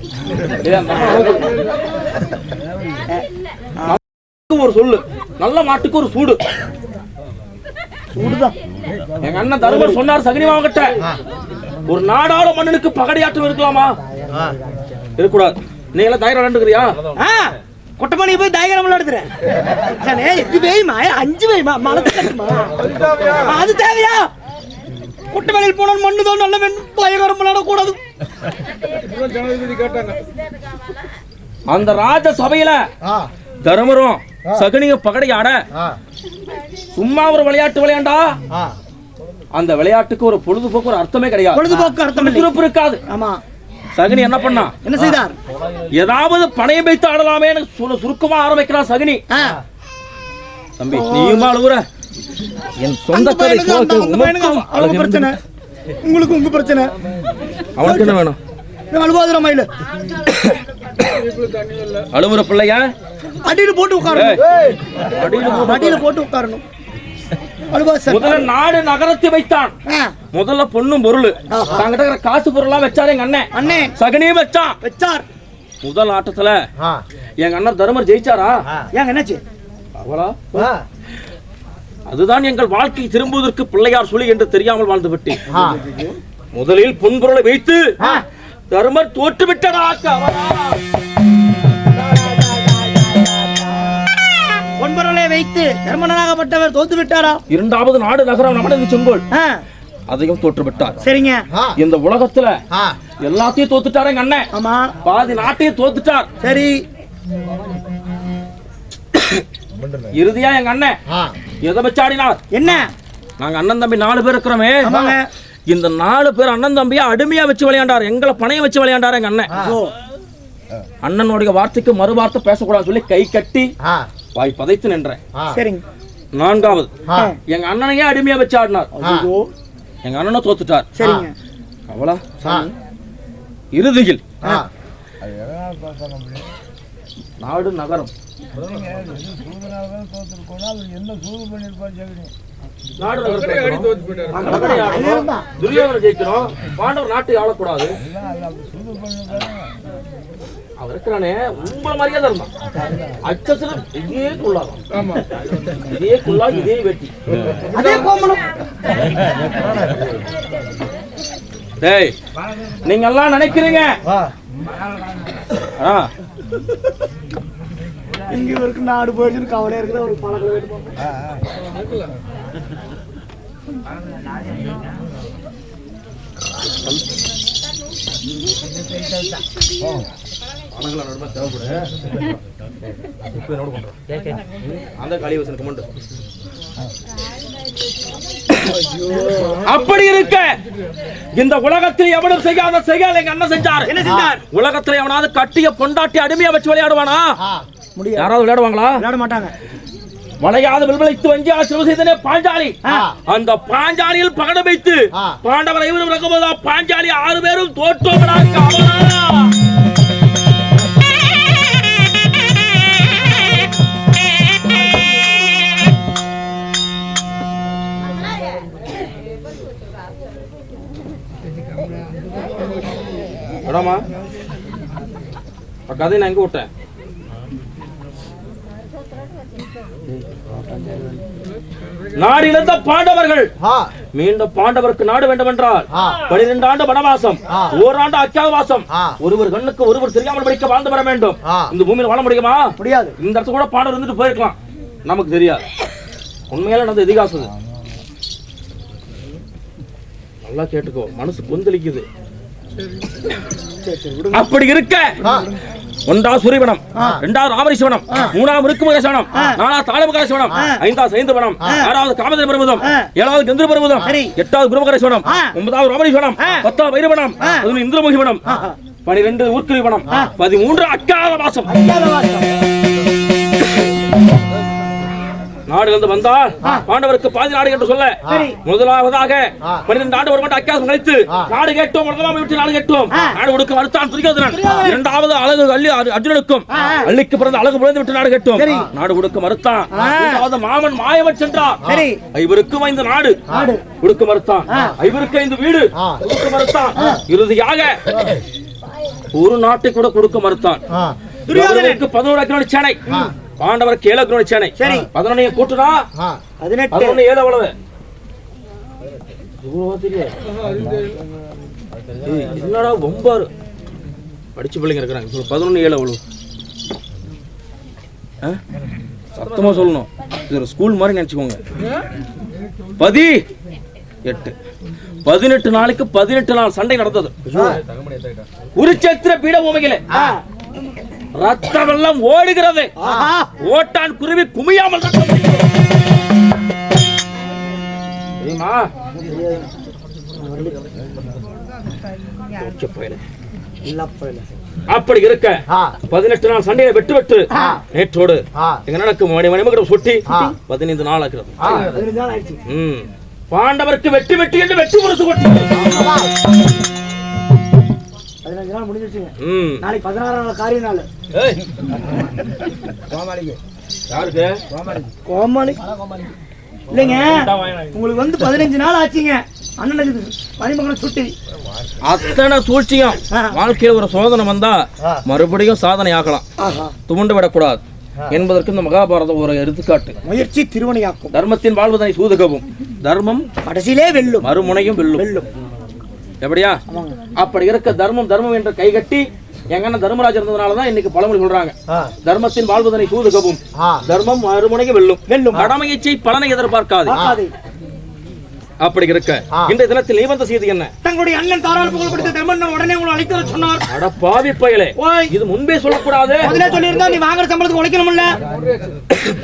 ஒரு சொல்லு, நல்ல மாட்டுக்கு ஒரு சூடு. சூடுதான். எங்க அண்ணன் தருமர் சொன்னார் சகனிவாமா கிட்ட, ஒரு நாடாள மன்னனுக்கு பகடையாட்டம் இருக்கலாமா? இருக்கக்கூடாது. நீ எல்லாம் தயாரா விளையாண்டுக்கிறியா? கொட்டமணி போய் தாயகாரம் விளையாடுறேன். இது வேயுமா? 5 வேயுமா? மலத்து கட்டுமா? அது தேவையா? குட்டமலையில் போனால் மண்ணுதான் நல்ல தாயகாரம் விளையாடக்கூடாது. அந்த ராஜ சபையில தருமரும் சகனியும் பகடையாட சும்மா ஒரு விளையாட்டு விளையாண்டா அந்த விளையாட்டுக்கு ஒரு பொழுதுபோக்கு ஒரு அர்த்தமே கிடையாது. பொழுதுபோக்கு அர்த்தம் சுறுசுறுப்பு இருக்காது. ஆமா. சகனி என்ன பண்ணா? என்ன செய்தார்? ஏதாவது பணையம் வைத்து ஆடலாமே சுருக்கமா ஆரம்பிக்கிறான் சகனி. தம்பி நீயுமா அழுகுற? என் சொந்த கதை பிரச்சனை, உங்களுக்கு உங்க பிரச்சனை. அவனுக்கு என்ன வேணும்? அழுவாதுற மயில அழுவுற பிள்ளையா? அடியில போட்டு உட்காரணும். அடியில போட்டு உட்காரணும். முதல்ல நாடு நகரத்தை வைத்தான். முதல்ல பொண்ணும் பொருள் தாங்கிட்ட காசு பொருளா வச்சாரு எங்க அண்ணன். அண்ணன் சகனியும் வச்சார். முதல் ஆட்டத்துல எங்க அண்ணன் தருமர் ஜெயிச்சாரா? ஏங்க என்னாச்சு? அவளா? அதுதான் எங்கள் வாழ்க்கை திரும்புவதற்கு பிள்ளையார் சொல்லி என்று தெரியாமல் வாழ்ந்து விட்டேன். முதலில் பொன்பொருளை வைத்து தருமர் தோற்று விட்டாரா? பொன்பொருளை வைத்து தர்மனாகப்பட்டவர் தோத்து விட்டாரா? இரண்டாவது நாடு நகரம் நமது செங்கோல், அதையும் தோற்று விட்டார். சரிங்க. இந்த உலகத்துல எல்லாத்தையும் தோத்துட்டாரு எங்க அண்ணன். ஆமா. பாதி நாட்டையும் தோத்துட்டார். சரி. இறுதியா எங்க அண்ணன் எதை வச்சு ஆடினார்? என்ன? நாங்க அண்ணன் தம்பி 4 பேர் இருக்கிறோமே, இந்த 4 பேர் அண்ணன் தம்பியா அடிமையா வச்சு விளையாண்டார். எங்களை பணைய வச்சு விளையாண்டாரு எங்க அண்ணன். அண்ணனுடைய வார்த்தைக்கு மறு வார்த்தை பேசக்கூடாது சொல்லி கை கட்டி வாய் பதைத்து நின்றேன். சரிங்க. 4வது எங்க அண்ணனையே அடிமையா வச்சு ஆடினார். எங்க அண்ணனும் தோத்துட்டார். சரிங்க. அவளா? இறுதியில் நாடு நகரம் துரியோதனை ஜெயிக்கணும், பாண்டவர் நாட்டை ஆளக்கூடாது. அவர் இருக்கிறானே உங்களை மாதிரியே தான் இருந்தான். அச்சத்துல இதே குள்ளாதான், இதே குள்ளா, இதே வெட்டி. டேய் நீங்க எல்லாம் நினைக்கிறீங்க இங்க இருக்கு நாடு போயிடுச்சு கவலையா இருக்குது. ஒரு பழக்கம் வேணுமா? அப்படி இருக்க இந்த உலகத்தில் எவனும் செய்யாத செயல் எங்க அண்ணன் செஞ்சார். என்ன செஞ்சார்? உலகத்தில் எவனாவது கட்டிய பொண்டாட்டி அடிமையா வச்சு விளையாடுவானா? யாராவது விளையாடுவாங்களா? விளையாட மாட்டாங்க. மலையாத வில்வளைத்து வஞ்சியா சிவ செய்தனே பாஞ்சாலி. அந்த பாஞ்சாலியில் பகடம் வைத்து பாண்டவர் ஐவரும் இறக்கும்போது பாஞ்சாலி 6 பேரும் தோற்றோம்னாக்க கதை நான் எங்க விட்டேன்? நாடு இழந்த பாண்டவர்கள் மீண்டும் பாண்டவருக்கு நாடு வேண்டும் என்றால் 12 ஆண்டு வனவாசம், ஓராண்டு அஜ்ஞாதவாசம், ஒருவர் கண்ணுக்கு ஒருவர் தெரியாமல் படிக்க வாழ்ந்து வர வேண்டும். இந்த பூமியில் வாழ முடியுமா? முடியாது. இந்த இடத்துல கூட பாண்டவர் இருந்துட்டு போயிருக்கலாம், நமக்கு தெரியாது. உண்மையில நடந்த இதிகாசம். நல்லா கேட்டுக்கோ, மனசு கொந்தளிக்குது. அப்படி இருக்க 1ஆவது சூரியவனம், 2வது ராமரிஷவனம், 3வது ருக்குமகேசவனம், 4வது தாளமகேசவனம், 5வது சைந்தவனம், 6வது காமதேவ பர்வதம், 7வது கந்தர்வ பர்வதம், 8வது குருமகேசவனம், 9வது ராமரிஷவனம், 10வது வைரவனம், 11வது இந்திரமுகிவனம், 12 ஊர்க்குரிவனம், 13 அஜ்ஞாதவாசம். நாடு இருந்து வந்தால் பாண்டவருக்கு பாதி நாடு என்று சொல்ல, முதலாவதாக 12 ஆண்டு ஒரு மட்டும் அக்கியாசம் கழித்து நாடு கேட்டோம், விட்டு நாடு கேட்டோம், நாடு கொடுக்க மறுத்தான் துரியோதனன். 2வது அழகு அர்ஜுனனுக்கும் அள்ளிக்கு பிறந்த அழகு புலந்து விட்டு நாடு கேட்டோம், நாடு கொடுக்க மறுத்தான். 3வது மாமன் மாயவன் சென்றார், ஐவருக்கும் 5 நாடு கொடுக்க மறுத்தான், ஐவருக்கு 5 வீடு கொடுக்க மறுத்தான். இறுதியாக ஒரு நாட்டை கூட கொடுக்க மறுத்தான். துரியோதனனுக்கு 11 அக்கினி சேனை, பாண்டவருக்கு 7 அக்கினி சேனை. 11 கூட்டுனா 11 7 எவ்வளவு? என்னடா ஒம்பாரு படிச்சு பிள்ளைங்க இருக்கிறாங்க. 11 7 எவ்வளவு? சத்தமா சொல்லணும், இது ஒரு ஸ்கூல் மாதிரி நினைச்சுக்கோங்க. 18 நாளைக்கு 18 நாள் சண்டை நடந்தது. குருச்சேத்திர பீட பூமியிலே ரத்தம் எல்லாம் ஓடுகிறது. ஓட்டான் குருவி குமியாமல் அப்படி இருக்க 18 நாள் சண்டையை வெட்டு நேற்றோடு எங்க நடக்கும் மணிமகடம் சுட்டி 15 நாள் ஆகிறது. பாண்டவருக்கு வெட்டி என்று வெற்றி முரசு கொட்டி 15 நாள் முடிஞ்சிருச்சுங்க. நாளைக்கு 16 நாள் காரிய நாள். கோமாளி இல்லைங்க, உங்களுக்கு வந்து 15 நாள் ஆச்சுங்க. அண்ணனுக்கு மணிமகனை சுட்டி அத்தனை சூழ்ச்சியும் வாழ்க்கையில் ஒரு சோதனை வந்தா மறுபடியும் சாதனை ஆகலாம், துவண்டு விடக்கூடாது என்பதற்கு இந்த மகாபாரதம் ஒரு எடுத்துக்காட்டு. முயற்சி திருவனையாக்கும், தர்மத்தின் வாழ்வதனை சூதுகவும், தர்மம் கடைசியிலே வெல்லும், மறுமுனையும் வெல்லும். எப்படியா? அப்படி இருக்க தர்மம் என்ற கைகட்டி எங்கன்னா தர்மராஜ் இருந்ததுனாலதான் இன்னைக்கு பழமொழி சொல்றாங்க, தர்மத்தின் வாழ்வதனை சூதுகவும், தர்மம் மறுமுனையும் வெல்லும், கடமையை செய் பலனை எதிர்பார்க்காது. அப்படி இருக்க இன்றைய தினத்தில் நிபந்த செய்தி என்ன? தங்களுடைய அண்ணன் தாராள புகழ் கொடுத்த தர்மன் உடனே உங்களை அழைத்து சொன்னார். அட பாவி பயலே, இது முன்பே சொல்லக்கூடாது. முதல்ல சொல்லியிருந்தா நீ வாங்குற சம்பளத்துக்கு உழைக்கணும்ல.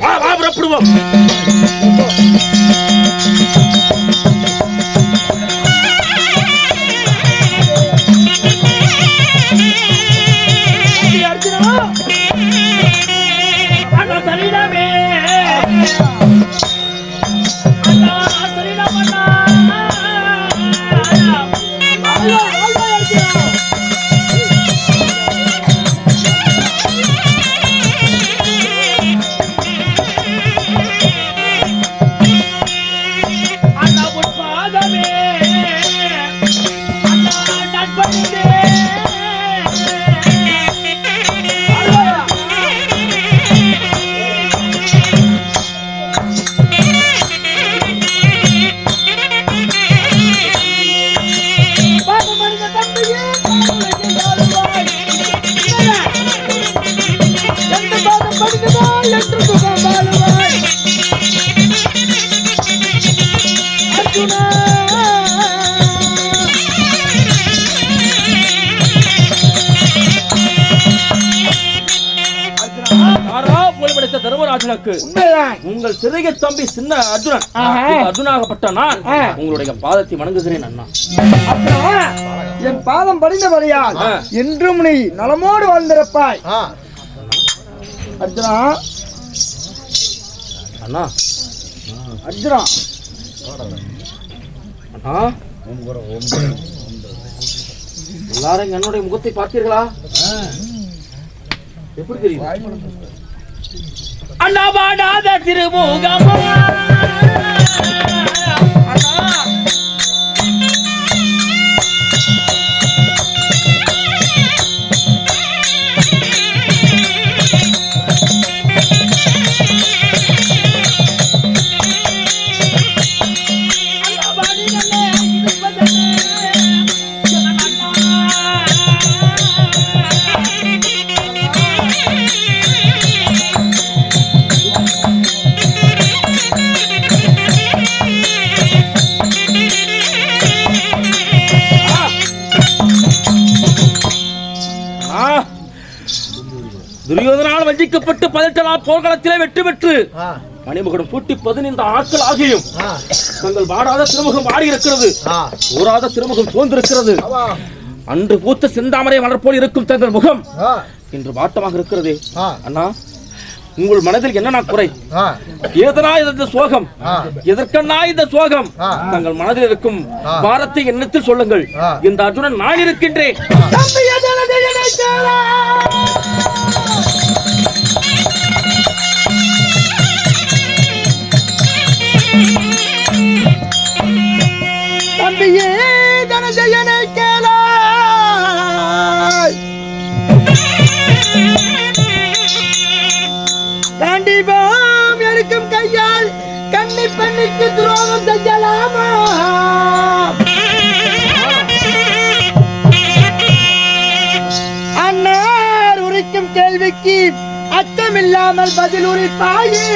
வா புறப்படுவோம். தர்மராஜனுக்கு உங்கள் சிறிய தம்பி சின்ன அர்ஜுனன் அர்ஜுனாகப்பட்ட நான் உங்களுடைய பாதத்தை வணங்குகிறேன் அண்ணா. என் பாதம் படிந்தபடியால் என்றும் நீ நலமோடு வாழ்ந்திருப்பாய். அர்ஜுனா அண்ணா அர்ஜுனா அண்ணா எல்லாரும் என்னுடைய முகத்தை பார்த்தீர்களா? எப்படி தெரியும்? அண்ணா பாடாத திருமுகம் துரியோதனால் வஞ்சிக்கப்பட்டு 18ஆம் போர்க்களத்திலே வெற்றி பெற்று மணிமகுடம் பூட்டி 15 ஆட்கள் ஆகியும் தங்கள் வாடாத திருமுகம் வாடி இருக்கிறது, ஊராத திருமுகம் சோர்ந்திருக்கிறது. அன்று பூத்த செந்தாமரை மலர் போல் இருக்கும் தங்கள் முகம் இன்று வாட்டமாக இருக்கிறது. அண்ணா, உங்கள் மனதில் என்ன குறை? ஏதனா இந்த சோகம்? எதற்கண்ணா இந்த சோகம்? தங்கள் மனதில் இருக்கும் பாரத்தை எண்ணத்தில் சொல்லுங்கள். இந்த அர்ஜுனன் நான் இருக்கின்றேன். தம்பியே தனஜயனை கேளாய், கண்டிப்பாம் எடுக்கும் கையால் கண்ணி பெண்ணுக்கு துரோகம் செய்யலாமா? அன்னார் உரைக்கும் கேள்விக்கு அச்சமில்லாமல் பதில் உரைப்பாயே.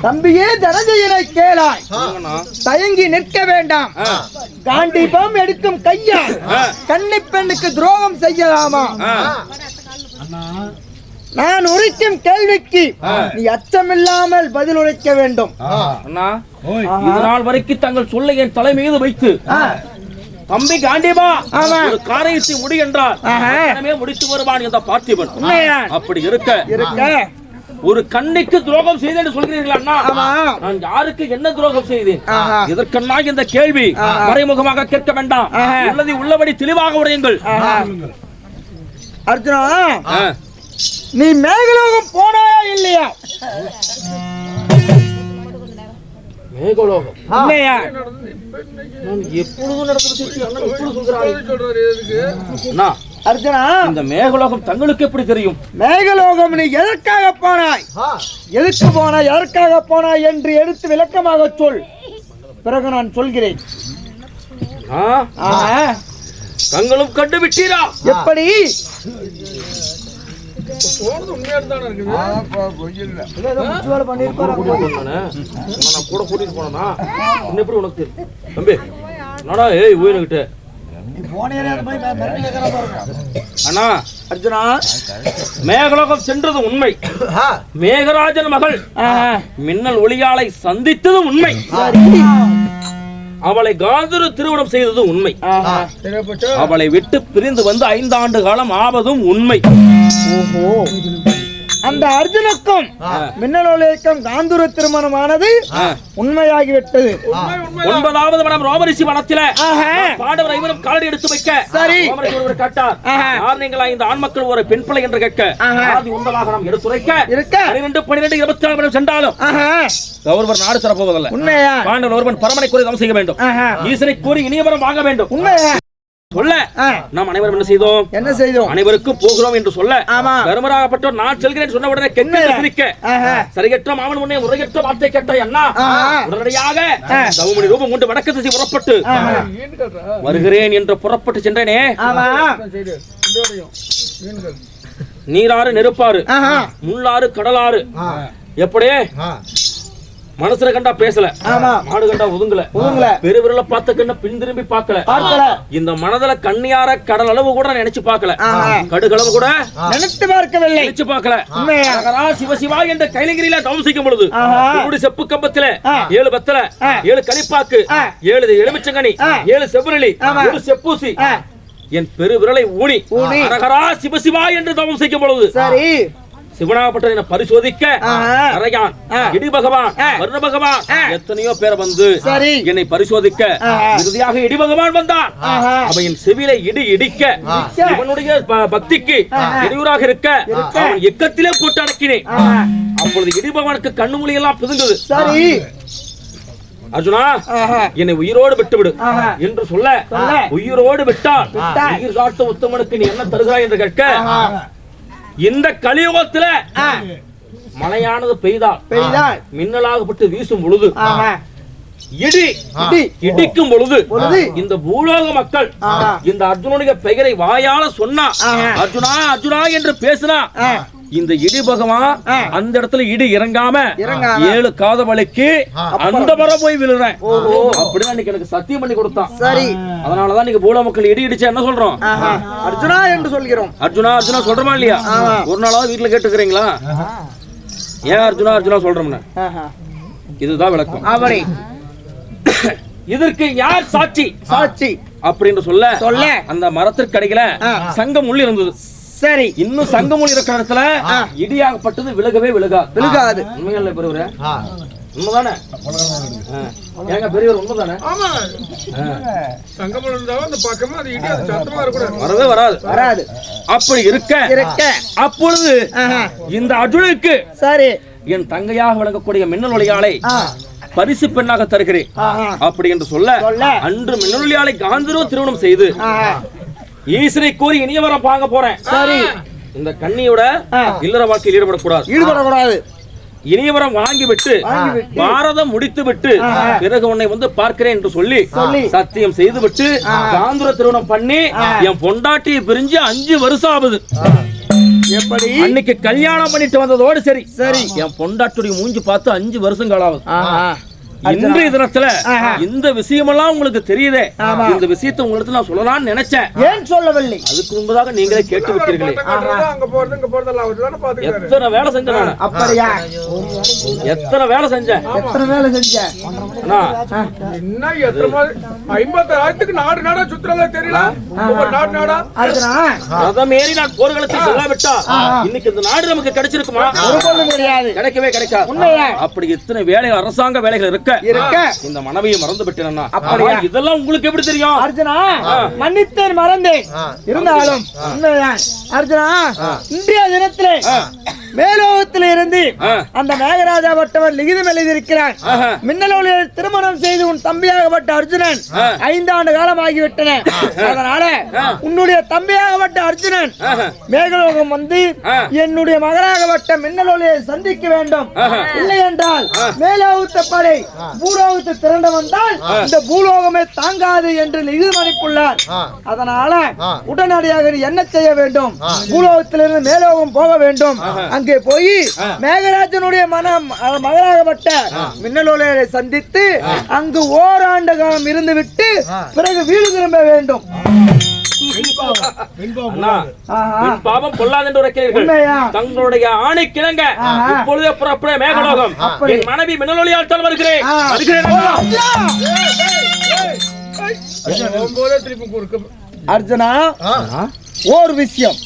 தம்பியே தனஜயனை கேளாய், தயங்கி நிற்க வேண்டாம். காண்டிபம் எடுக்கும் கையால் கன்னி பெண்ணுக்கு துரோகம் செய்யலாமா? நான் உரைக்கும் கேள்விக்கு நீ அச்சமில்லாமல் பதில் உரைக்க வேண்டும். அண்ணா, இதனால் வரைக்கும் தங்கள் சொல்லை என் தலை மீது வைத்து தம்பி காண்டிபா ஒரு காரியத்தை முடி என்றால் முடித்து வருவான் இந்த பார்த்திபன். அப்படி இருக்க ஒரு கண்ணிக்கு துரோகம் செய்தேன் சொல்கிறீர்கள் அண்ணா. நான் யாருக்கு என்ன துரோகம் செய்தேன்? இதற்கண்ணா இந்த கேள்வி மறைமுகமாக கேட்க வேண்டாம், உள்ளதை உள்ளபடி தெளிவாக உரையுங்கள். அர்ஜுனா, நீ மேகலோகம் போனாயா இல்லையா? மேகலோகம் இல்லையா? நான் எப்பொழுதும் நடந்து அர்ஜுனா, இந்த மேகலோகம் தங்களுக்கு எப்படி தெரியும்? மேகலோகம் நீ எதற்காக போனாய், எதுக்கு போனாய், எதற்காக போனாய் என்று எடுத்து விளக்கமாக சொல், பிறகு நான் சொல்கிறேன். தங்களும் கண்டு விட்டீரா? எப்படி? கூட கூட்டிட்டு போனா எப்படி உனக்கு தம்பி நாடா? ஏய் உயிர்கிட்ட அண்ணா, அர்ஜுனா, மேகலோகம் சென்றது உண்மை. மேகராஜன் மகள் மின்னல் ஒளியாலை சந்தித்தது உண்மை. அவளை காந்தரு திருமணம் செய்தது உண்மை. அவளை விட்டு பிரிந்து வந்து 5 ஆண்டு காலம் ஆவதும் உண்மை. அந்த அர்ஜுனுக்கும் மின்னலோலேக்கும் காந்தூர திருமணமானது உண்மையாகிவிட்டது. 9வது மனம் ரோமரிஷி வனத்தில பாண்டவர் ஐவரும் காலடி எடுத்து வைக்க சரி ஒருவர் கேட்டார், யார் நீங்கள் இந்த ஆண் மக்கள் ஒரு பெண் பிள்ளை என்று கேட்க ஆதி உண்டலாக நாம் எடுத்துரைக்க 12, 12, 24 சென்றாலும் கௌரவர் நாடு சிறப்புவதல்ல. உண்மையா? பாண்டவர் ஒருவன் பரமனை கூறி தவம் செய்ய வேண்டும், ஈசனை கூறி இனியவரம் வாங்க வேண்டும். உண்மையா? சொல்ல நாம் அனைவரும் என்ன செய்தோம்? என்ன செய்தோம்? அனைவருக்கும் போகிறோம் என்று சொல்ல பெருமராகப்பட்டோர் நான் செல்கிறேன் சொன்ன உடனே கெட்ட சரிகற்ற மாமன் முன்னே முறையற்ற வார்த்தை கேட்ட அண்ணா உடனடியாக தவமணி ரூபம் கொண்டு வடக்கு திசை புறப்பட்டு வருகிறேன் என்று புறப்பட்டு சென்றேனே. நீராறு நெருப்பாறு, முள்ளாறு கடலாறு, எப்படி மனசுல கண்டா பேசல, ஆமா. மாடு கண்டா ஒதுங்கல, பெரு விரல பார்த்த கண்ண பின் திரும்பி பார்க்கல, இந்த மனதுல கண்ணியார கடல் அளவு கூட நினைச்சு பார்க்கல, கடுகளவு கூட நினைத்து பார்க்கவில்லை, நினைச்சு பார்க்கல. சிவசிவா என்ற கைலகிரியில தவசிக்கும் பொழுது செப்பு கம்பத்தில 7 பத்தல, 7 களிப்பாக்கு, 7 எலுமிச்சங்கனி, 7 செவ்வரளி, 1 செப்பூசி, என் பெரு விரலை ஊனி அரகரா சிவசிவா என்று தவம் செய்யும் பொழுது சிவனாகப்பட்ட என்னை பரிசோதிக்க அரையான், இடி பகவான், வருண பகவான், எத்தனையோ பேர் வந்து என்னை பரிசோதிக்க இறுதியாக இடி பகவான் வந்தான். அவன் என் செவியில இடி இடிக்க இவனுடைய பக்திக்கு இடையூறாக இருக்க அவன் எக்கத்திலே போட்டு அடக்கினேன். அப்பொழுது இடி பகவானுக்கு கண்ணு மொழி எல்லாம் பிதுங்குது. அர்ஜுனா, என்னை உயிரோடு விட்டு விடு என்று சொல்ல, உயிரோடு விட்டால் உயிர் காத்த உத்தமனுக்கு நீ என்ன தருகிறாய் என்று கேட்க, இந்த கலியுகத்துல மழையானது பெய்தால் மின்னலாகப்பட்டு வீசும் பொழுது, இடிக்கும் பொழுது இந்த பூலோக மக்கள் இந்த அர்ஜுனுடைய பெயரை வாயால சொன்னா, அர்ஜுனா அர்ஜுனா என்று பேசினா, இந்த இடி பகவான் அந்த இடத்துல இடி இறங்காம 7 காத வலிக்கு அந்த மரம் போய் விழுறேன் அப்படிதான் இன்னைக்கு எனக்கு சத்தியம் பண்ணி கொடுத்தான். அதனாலதான் நீங்க பூலோக மக்கள் இடி இடிச்சா என்ன சொல்றோம்? அர்ஜுனா என்று சொல்கிறோம். அர்ஜுனா அர்ஜுனா சொல்றோமா இல்லையா? ஒரு நாளாவது வீட்டுல கேட்டுக்கிறீங்களா ஏன் அர்ஜுனா அர்ஜுனா சொல்றோம்னு? இதுதான் விளக்கம். இதற்கு யார் சாட்சி? சாட்சி அப்படின்னு சொல்ல அந்த மரத்திற்கு அடியில சங்கம் முள் இருந்தது. சரி, இன்னும் சங்கமுள் இருக்கிற இடத்துல இடியாகப்பட்டது விலகவே விலகாது. உண்மையில பெரியவரே, உண்மைதானே? ஏங்க பெரியவர், உண்மைதானே? வரவே வராது. அப்படி இருக்க அப்பொழுது இந்த அர்ஜுனுக்கு சரி என் தங்கையாக விளங்கக்கூடிய மின்னல் ஒளியாலை பரிசு பெண்ணாக தருகிறேன் அப்படி என்று சொல்ல, அன்று மின்னல் ஒளியாலை காந்தர்வ திருமணம் செய்து ஈஸ்வரை கோரி இனியவரம் வாங்க போறேன். சரி, இந்த கண்ணியோட இல்லற வாழ்க்கையில் ஈடுபடக்கூடாது. இனியவரம் வாங்கிவிட்டு பாரதம் முடித்து விட்டு பிறகு உன்னை வந்து பார்க்கிறேன் என்று சொல்லி சத்தியம் செய்து விட்டு காந்தர திருமணம் பண்ணி என் பொண்டாட்டியை பிரிஞ்சு 5 வருஷம் ஆகுது. எப்படி அன்னைக்கு கல்யாணம் பண்ணிட்டு வந்ததோடு சரி என் பொண்டாட்டுடைய மூஞ்சி பார்த்து 5 வருஷம் காலாவது. இன்றைய தினத்துல இந்த விஷயமெல்லாம் உங்களுக்கு தெரியுதே, இந்த விஷயத்தை உங்களுக்கு நான் சொல்லலாம்னு நினைச்சேன். ஏன் சொல்லவில்லை? அதுக்கு முன்பதாக நீங்களே கேட்டு விட்டீர்களே. எத்தனை வேலை செஞ்சேன் நான்? அப்படியா? எத்தனை வேலை செஞ்சேன்? நான் போர்களுக்கு செல்லாவிட்டா இன்னைக்கு இந்த நாடு நமக்கு கிடைச்சிருக்குமா? கிடைக்கவே கிடைக்காது. அப்படி எத்தனை வேலை, அரசாங்க வேலைகள் இருக்க இந்த மனைவியை மறந்து விட்டேன். இதெல்லாம் உங்களுக்கு எப்படி தெரியும்? அர்ஜுனா, மன்னித்தேன், மறந்தேன். இருந்தாலும் அர்ஜுனா, இன்றைய தினத்திலே மேலோகத்தில் இருந்து அந்த மேகராஜா பட்டவர் லிகிதம் எழுதியிருக்கிறார். மின்னலோடு திருமணம் செய்து உன் தம்பியாகப்பட்ட அர்ஜுனன் 5 ஆண்டு காலம் ஆகிவிட்டன. அதனால உன்னுடைய தம்பியாகப்பட்ட அர்ஜுனன் மேகலோகம் வந்து என்னுடைய மகனாகப்பட்ட மின்னலோலியை சந்திக்க வேண்டும். இல்லை என்றால் மேலோகத்த படை பூலோகத்தை திரண்ட வந்தால் இந்த பூலோகமே தாங்காது என்று லிகிதம் அனுப்பியுள்ளார். அதனால உடனடியாக என்ன செய்ய வேண்டும்? பூலோகத்திலிருந்து மேலோகம் போக வேண்டும். அங்கே போய் மேகராஜனுடைய மகனாகப்பட்ட மின்னலோலையை சந்தித்து அங்கு ஓராண்டு காலம் இருந்து விட்டு பிறகு வீடு திரும்ப வேண்டும். பாவம் பொல்லாது என்று உரைக்கிறீர்கள். தங்களுடைய ஆணை கிழங்க இப்பொழுதே புறப்பட மேகலோகம். என் மனைவி மின்னலொளியால் தான் வருகிறேன். அர்ஜுனா, ஒரு விஷயம்.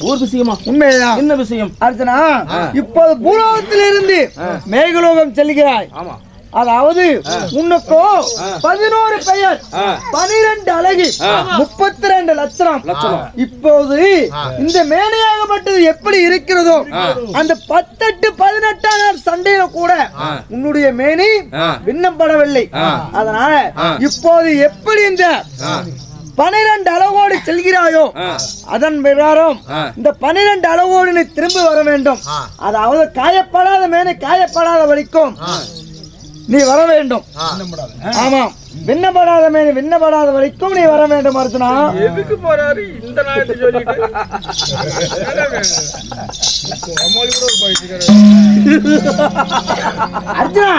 ஒரு விஷயமா? உண்மையா? என்ன விஷயம்? அர்ஜுனா, இப்போது பூலோகத்திலிருந்து மேகலோகம் செல்கிறாய். அதாவது உனக்கோ 11 பெயர், 12 அழகு, 32 லட்சணம். இப்போது இந்த மேனையாகப்பட்டது எப்படி இருக்கிறதோ அந்த 18 18 சண்டையில கூட உன்னுடைய மேனி விண்ணப்படவில்லை. அதனால இப்போது எப்படி இந்த 12 அளவோடு செல்கிறாயோ அதன் பிரகாரம் இந்த 12 அளவோடு நீ திரும்பி வர வேண்டும். அதாவது காயப்படாத மேனை காயப்படாத வரைக்கும் நீ வர வேண்டும். ஆமாம். விண்ணப்படாத மேனி விண்ணப்படாத வரைக்கும் நீ வர வேண்டும் அர்ஜுனா. எதுக்கு போறாரு இந்த நாயத்தை சொல்லிட்டு? அம்மாளி கூட ஒரு பைத்தியக்காரர். அர்ஜுனா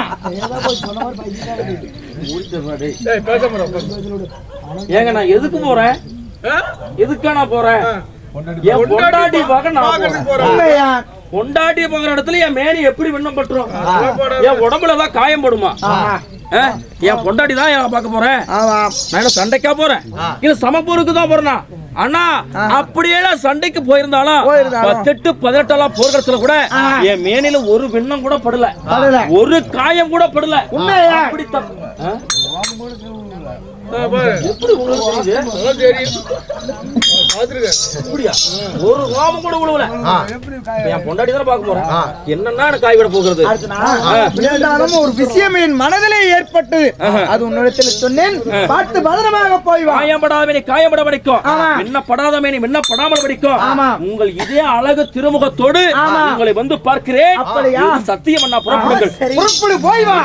டேய் பேச போறோம். ஏங்க நான் எதுக்கு போறேன்? எதுக்கா நான் போறேன்? என் பொண்டாட்டி பார்க்க நான் போறேன். உண்மையா? பொண்டாட்டியை பார்க்குற இடத்துல என் மேனி எப்படி விண்ணம் பட்டுரும்? என் உடம்புல தான் காயம் படுமா? என் பொண்டாட்டி தான் நான் பார்க்க போறேன். நான் என்ன சண்டைக்கா போறேன்? இல்ல சமப்போருக்கு தான் போறேனா? அண்ணா அப்படியே சண்டைக்கு போயிருந்தாலும் 18 போர்க்களத்துல கூட என் மேனில ஒரு விண்ணம் கூட படல, ஒரு காயம் கூட படல. உண்மையா? அப்படி தப்பு. எப்படி உங்களுக்கு தெரியுது? அப்படியா? ஒரு காமம் கூட விழுவல. என் பொண்டாட்டி தான் பார்க்க போறேன். என்னன்னா எனக்கு காய் விட போகிறது? இருந்தாலும் ஒரு விஷயம் என் மனதிலே ஏற்பட்டது. அது உன்னிடத்தில் சொன்னேன். பார்த்து பத்திரமாக போய் வா. காயப்படாத மேனி காயப்பட படிக்கும், மின்னப்படாத மேனி மின்னப்படாமல் படிக்கும். உங்கள் இதே அழகு திருமுகத்தோடு உங்களை வந்து பார்க்கிறேன். அப்படியா? சத்தியம் அண்ணா, புறப்படுங்கள். புறப்படு, போய் வா.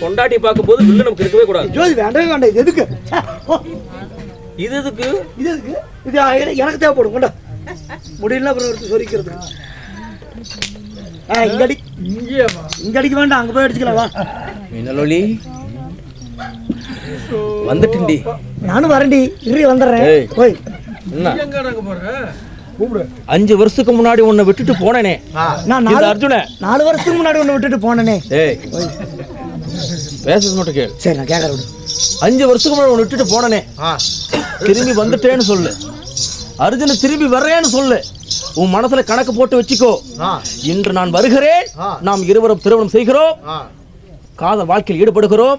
பொண்டாட்டி பார்க்கும் போது வில்லு நமக்கு இருக்கவே கூடாது. வேண்டாம், இது எதுக்கு? இது எதுக்கு? இது எதுக்கு? இது எனக்கு தேவைப்படும். கொண்டா முடியல அப்புறம் எடுத்து சொரிக்கிறது. இங்க அடிக்க வேண்டாம், அங்க போய் அடிச்சுக்கலாம். வா மின்னலொளி வந்துட்டேன்டி. நானும் வரேன்டி, இரு வந்துடுறேன். போய் என்ன எங்க நடக்க போற? 5 வருஷத்துக்கு முன்னாடி உன்னை விட்டுட்டு போனேனே நான் அர்ஜுன. 4 வருஷத்துக்கு முன்னாடி உன்னை விட்டுட்டு போனேனே. பேசுறது மட்டும் கேளு. சரி, நான் கேட்கற விடு. 5 வருஷத்துக்கு முன்னாடி உன்னை விட்டுட்டு போனேனே, திரும்பி வந்துட்டேன்னு சொல்லு. அர்ஜுன திரும்பி வர்றேன்னு சொல்லு. உன் மனசுல கணக்கு போட்டு வச்சுக்கோ. இன்று நான் வருகிறேன், நாம் இருவரும் திருமணம் செய்கிறோம், காதல் வாழ்க்கையில் ஈடுபடுகிறோம்,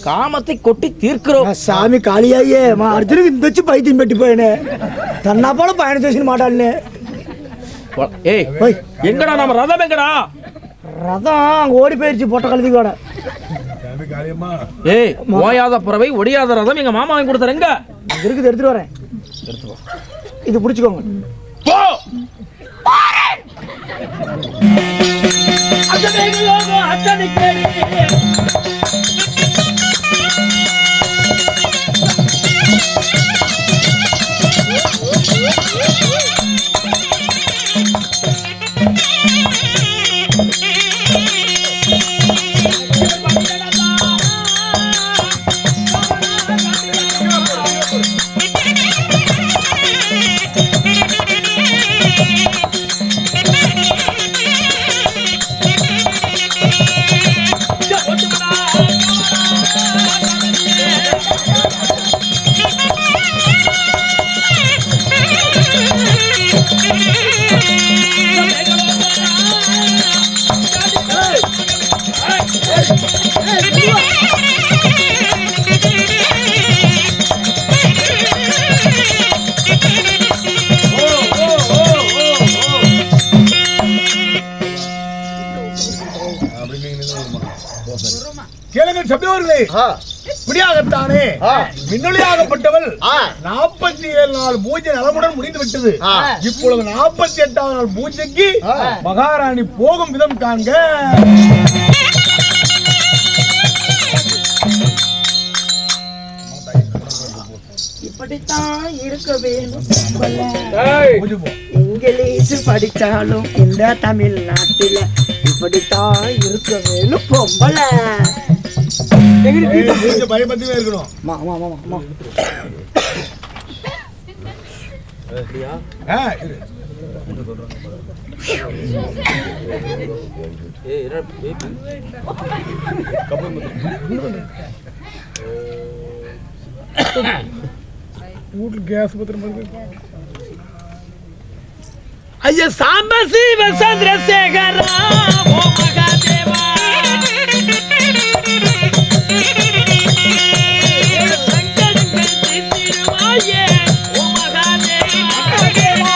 காமத்தை கொட்டி தீர்க்கிறோம். சாமி காளியாயே, அர்ஜுனுக்கு இந்த வச்சு பைத்தியம் பெட்டி போயனே, தன்னா போல பயணம் செய்ய மாட்டான்னு. ஏய் எங்கடா நம்ம ரதம்? எங்கடா ரதம்? அங்க ஓடி போயிருச்சு பொட்ட கழுதி கூட. ஏய் ஓயாத பறவை ஒடியாத ரதம் எங்க மாமா வாங்கி கொடுத்தாரு. எங்க இருக்குது? எடுத்துட்டு வரேன். இது பிடிச்சுக்கோங்க. போ. கேளுங்கள் சபையோர்களே, இப்படியாகத்தானே மின்னொளியாகப்பட்டவள் 47 நாள் பூஜை நலமுடன் முடிந்து விட்டது. இப்பொழுது 48வது நாள் பூஜைக்கு மகாராணி போகும் விதம் காண்க. இப்படித்தான் இருக்க வேணும். இங்கிலீஷ் படிச்சாலும் இந்த தமிழ்நாட்டில இப்படித்தான் இருக்க வேணும் பொம்பளை. பயபத்தியே இருக்கணும். வீட்டுல கேஸ் பத்திரம் ஐயா சாம்ப சிவ சந்திரசேகரா ஓ மகாதேவா சங்கடங்கள் தீர்த்திடுவாயே ஓ மகாதேவா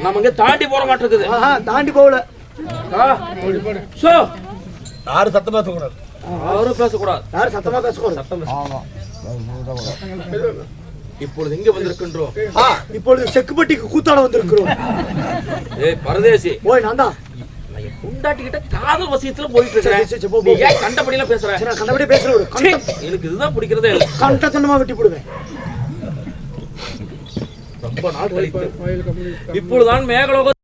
நமக்கு தாண்டி போற மாட்டிருக்குது. தாண்டி போகல. யாரும் சத்தமா பேசக்கூடாது. யாரும் பேசக்கூடாது. யாரும் சத்தமா பேசக்கூடாது. இப்பொழுது எங்க வந்திருக்கின்றோம்? இப்பொழுது செக்குப்பட்டிக்கு கூத்தாட வந்திருக்கிறோம். ஏய் பரதேசி, ஓய் நான் தான் புண்டாட்டிக்கிட்ட காதல் வசியத்துல போயிட்டு இருக்கேன். நீ ஏன் கண்டபடியெல்லாம் பேசுற? நான் கண்டபடி பேசுறேன். எனக்கு இதுதான் பிடிக்கிறதே இல்ல. கண்டத்தனமா வெட்டி போடுவேன். ரொம்ப நாள் கழித்து இப்பொழுதுதான் மேகலோக